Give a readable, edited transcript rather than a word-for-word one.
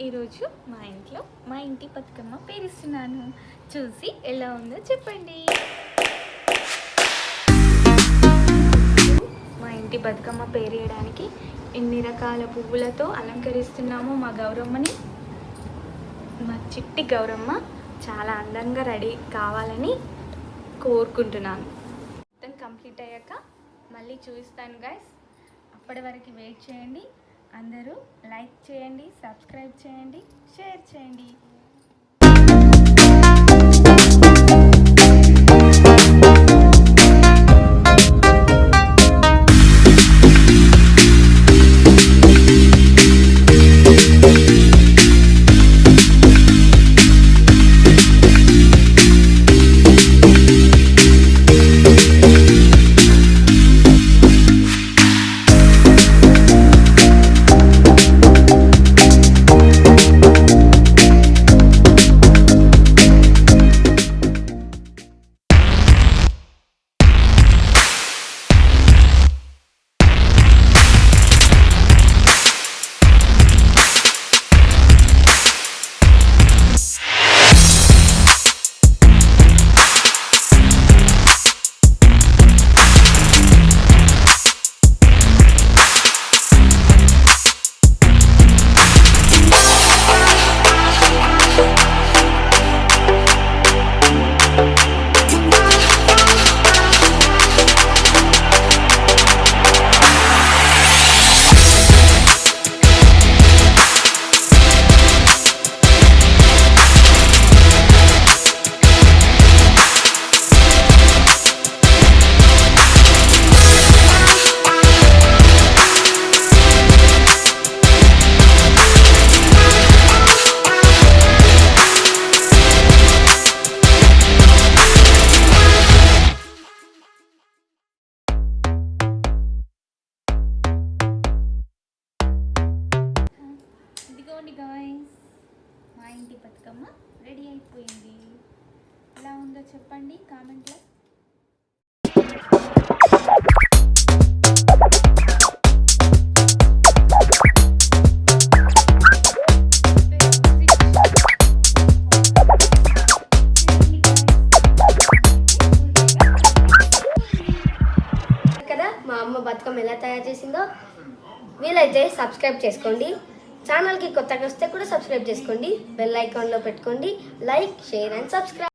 ఈరోజు మా ఇంటి బతుకమ్మ పేరుస్తున్నాను. చూసి ఎలా ఉందో చెప్పండి. మా ఇంటి బతుకమ్మ పేరేయడానికి ఎన్ని రకాల పువ్వులతో అలంకరిస్తున్నామో మా గౌరమ్మని. మా చిట్టి గౌరమ్మ చాలా అందంగా రెడీ కావాలని కోరుకుంటున్నాను. మొత్తం కంప్లీట్ అయ్యాక మళ్ళీ చూపిస్తాను గైస్. అప్పటి వరకు వెయిట్ చేయండి. అందరూ లైక్ చేయండి, సబ్స్క్రైబ్ చేయండి, షేర్ చేయండి. గాయ్స్, మా ఇంటి బతుకమ్మ రెడీ అయిపోయింది. ఎలా ఉందో చెప్పండి కామెంట్లో. కదా మా అమ్మ బతుకమ్మ ఎలా తయారు చేసిందో. వీలైతే సబ్స్క్రైబ్ చేసుకోండి. ఛానల్కి కొత్తగా వస్తే కూడా సబ్స్క్రైబ్ చేసుకోండి. బెల్ ఐకాన్లో పెట్టుకోండి. Like, share and subscribe.